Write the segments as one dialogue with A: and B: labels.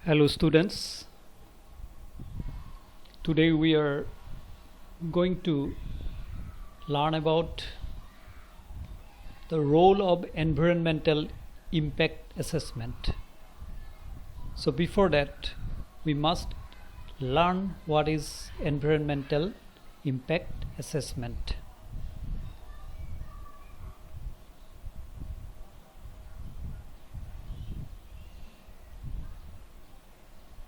A: Hello students, today we are going to learn about the role of environmental impact assessment. So before that we must learn what is environmental impact assessment.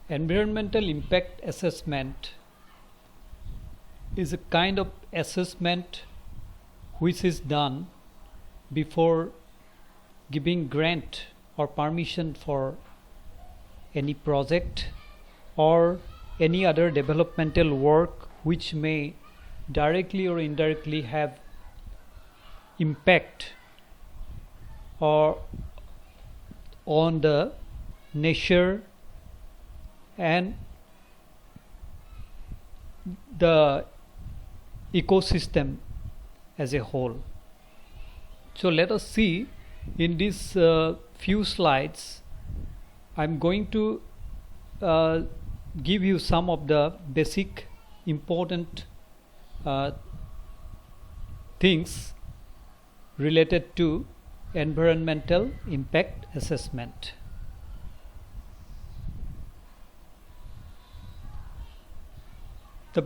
A: Environmental impact assessment is a kind of assessment which is done before giving grant or permission for any project or any other developmental work which may directly or indirectly have impact or on the nature and the ecosystem as a whole. So let us see in these few slides. I'm going to give you some of the basic important things related to environmental impact assessment.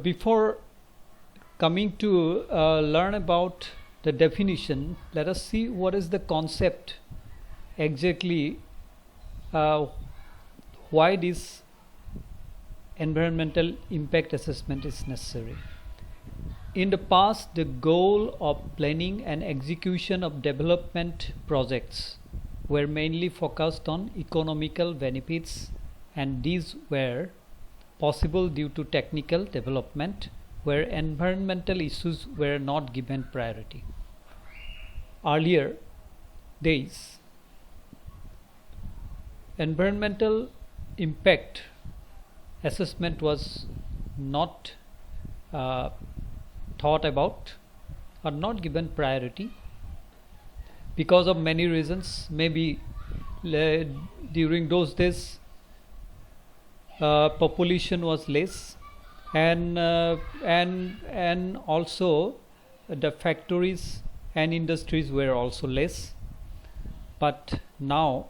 A: Before coming to learn about the definition, let us see what is the concept exactly, why this environmental impact assessment is necessary. In the past, the goal of planning and execution of development projects were mainly focused on economical benefits, and these were possible due to technical development where environmental issues were not given priority. Earlier days, environmental impact assessment was not thought about or not given priority because of many reasons. Maybe during those days population was less, and also the factories and industries were also less. But now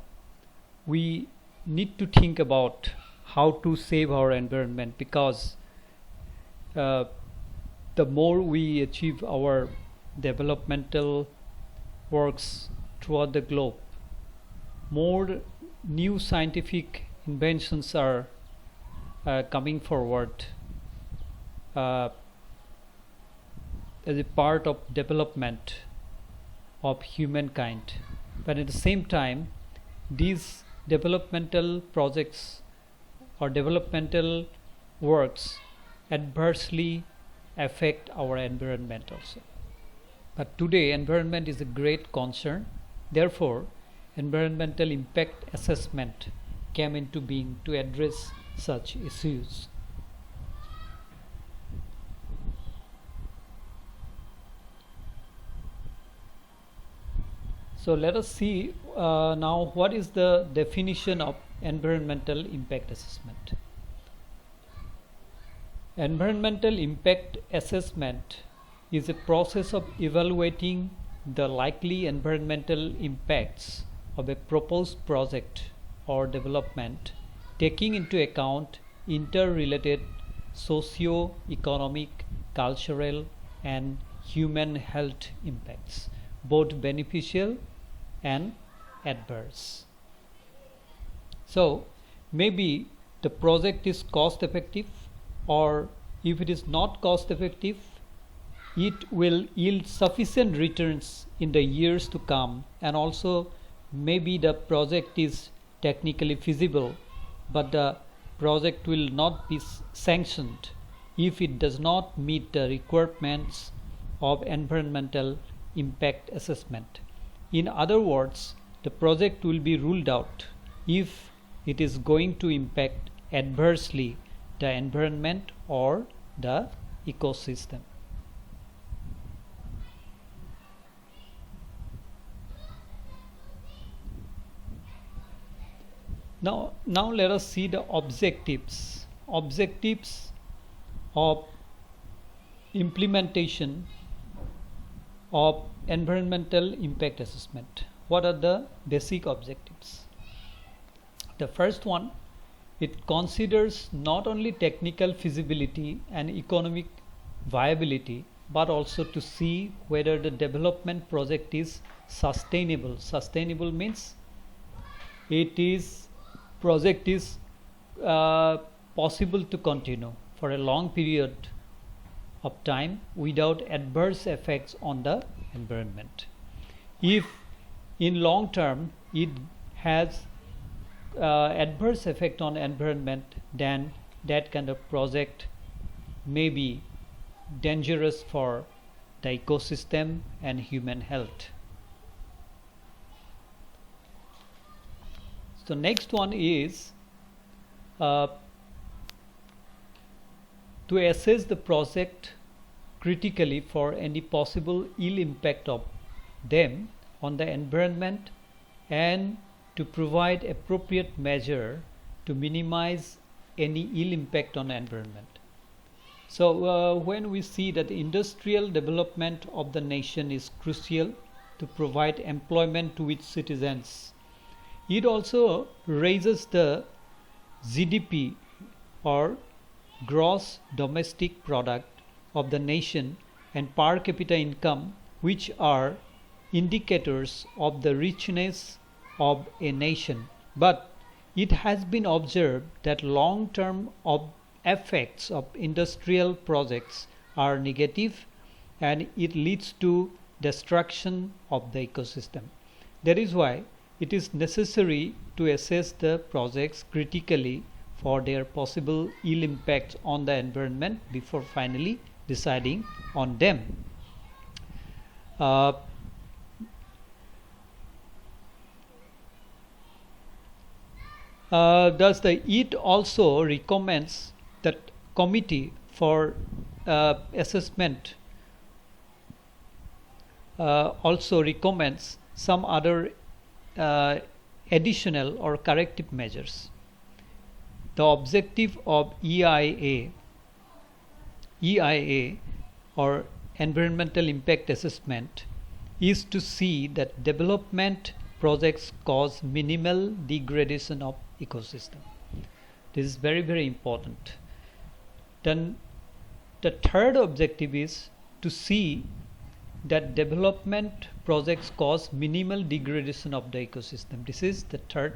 A: we need to think about how to save our environment, because the more we achieve our developmental works throughout the globe, more new scientific inventions are coming forward as a part of development of humankind. But at the same time, these developmental projects or developmental works adversely affect our environment also. But today environment is a great concern. Therefore, environmental impact assessment came into being to address such issues. So let us see now what is the definition of environmental impact assessment. Environmental impact assessment is a process of evaluating the likely environmental impacts of a proposed project or development, taking into account interrelated socio-economic, cultural and human health impacts, both beneficial and adverse. So maybe the project is cost effective, or if it is not cost effective, it will yield sufficient returns in the years to come, and also maybe the project is technically feasible, but the project will not be sanctioned if it does not meet the requirements of environmental impact assessment. In other words, the project will be ruled out if it is going to impact adversely the environment or the ecosystem. Now let us see the objectives of implementation of environmental impact assessment. What are the basic objectives? The first one, it considers not only technical feasibility and economic viability, but also to see whether the development project is sustainable. Sustainable means project is possible to continue for a long period of time without adverse effects on the environment. If in long term it has adverse effect on environment, then that kind of project may be dangerous for the ecosystem and human health. So next one is to assess the project critically for any possible ill impact of them on the environment and to provide appropriate measure to minimize any ill impact on the environment. So when we see that the industrial development of the nation is crucial to provide employment to its citizens, it also raises the GDP or gross domestic product of the nation and per capita income, which are indicators of the richness of a nation. But it has been observed that long-term effects of industrial projects are negative and it leads to destruction of the ecosystem. That is why it is necessary to assess the projects critically for their possible ill impacts on the environment before finally deciding on them. Thus, it also recommends that committee for assessment also recommends some other additional or corrective measures. The objective of EIA or environmental impact assessment is to see that development projects cause minimal degradation of ecosystem. This is very, very important. Then the third objective is to see that development projects cause minimal degradation of the ecosystem. This is the third.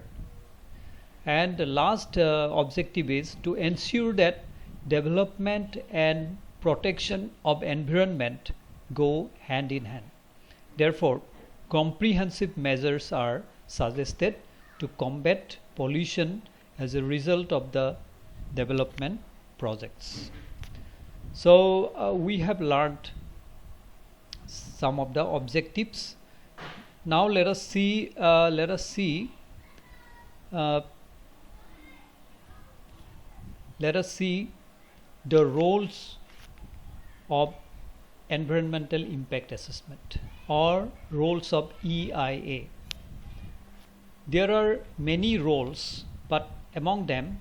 A: And the last objective is to ensure that development and protection of environment go hand in hand. Therefore, comprehensive measures are suggested to combat pollution as a result of the development projects. So we have learned some of the objectives. Now let us see the roles of environmental impact assessment or roles of EIA. There are many roles, but among them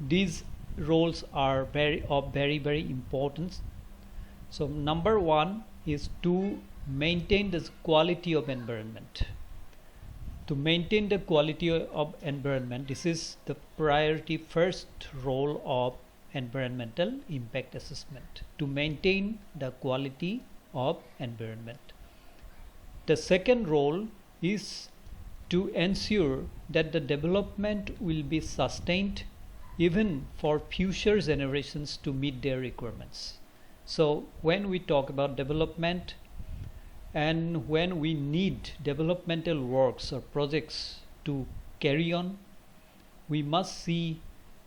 A: these roles are very important. So number one is to maintain the quality of environment. To maintain the quality of environment, this is the priority first role of environmental impact assessment, to maintain the quality of environment. The second role is to ensure that the development will be sustained even for future generations to meet their requirements. So when we talk about development and when we need developmental works or projects to carry on, we must see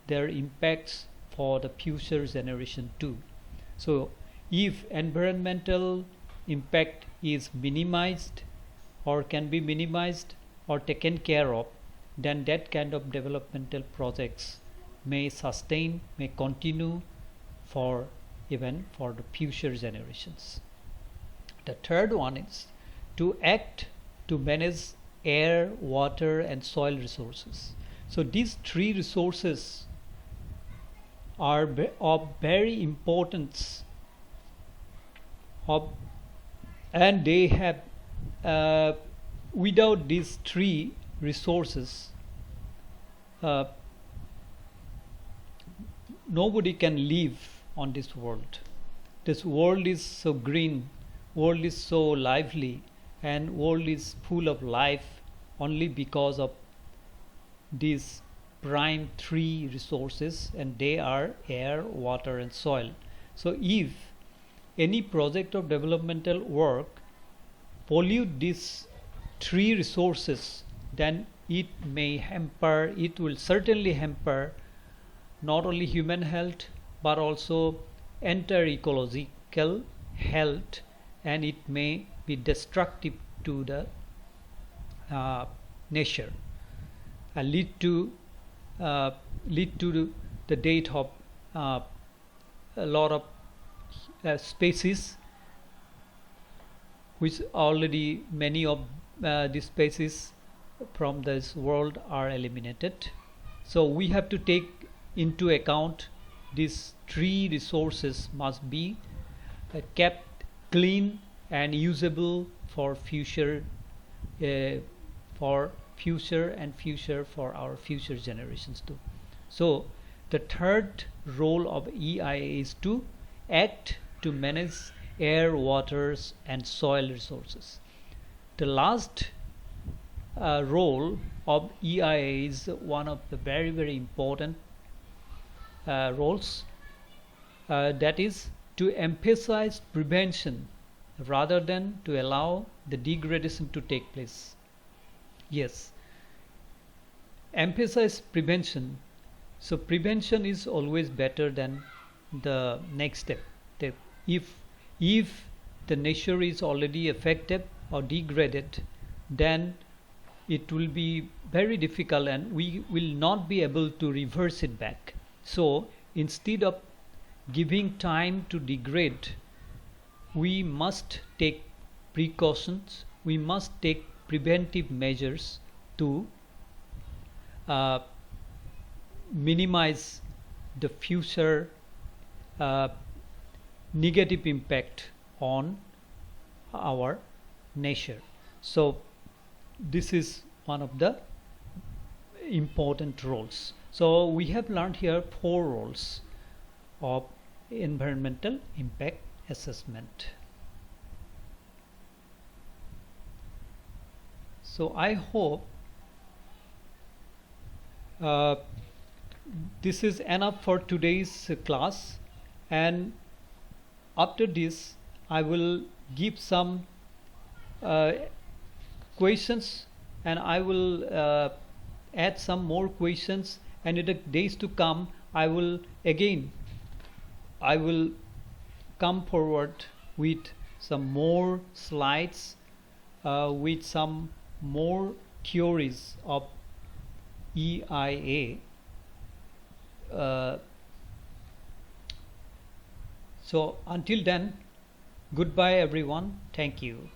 A: their impacts for the future generation too. So if environmental impact is minimized or can be minimized or taken care of, then that kind of developmental projects may sustain, may continue for even for the future generations. The third one is to act to manage air, water, and soil resources. So these three resources are of very importance, and they have without these three resources, uh, nobody can live on this world. This world is so green, world is so lively, and world is full of life only because of these prime three resources, and they are air, water, and soil. So if any project of developmental work pollute these three resources, then it will certainly hamper not only human health but also entire ecological health, and it may be destructive to the nature and lead to the death of a lot of species, which already many of the species from this world are eliminated. So we have to take into account these three resources must be kept clean and usable for future for our future generations too. So the third role of EIA is to act to manage air, waters, and soil resources. The last role of EIA is one of the very, very important roles, that is to emphasize prevention rather than to allow the degradation to take place. Yes, emphasize prevention. So prevention is always better than the next step. If the nature is already affected or degraded, then it will be very difficult and we will not be able to reverse it back. So instead of giving time to degrade, we must take precautions, we must take preventive measures to minimize the future negative impact on our nature. So this is one of the important roles. So we have learned here 4 roles of environmental impact assessment. So I hope this is enough for today's class, and after this I will give some questions, and I will add some more questions, and in the days to come I will come forward with some more slides with some more theories of EIA. So until then, goodbye everyone. Thank you.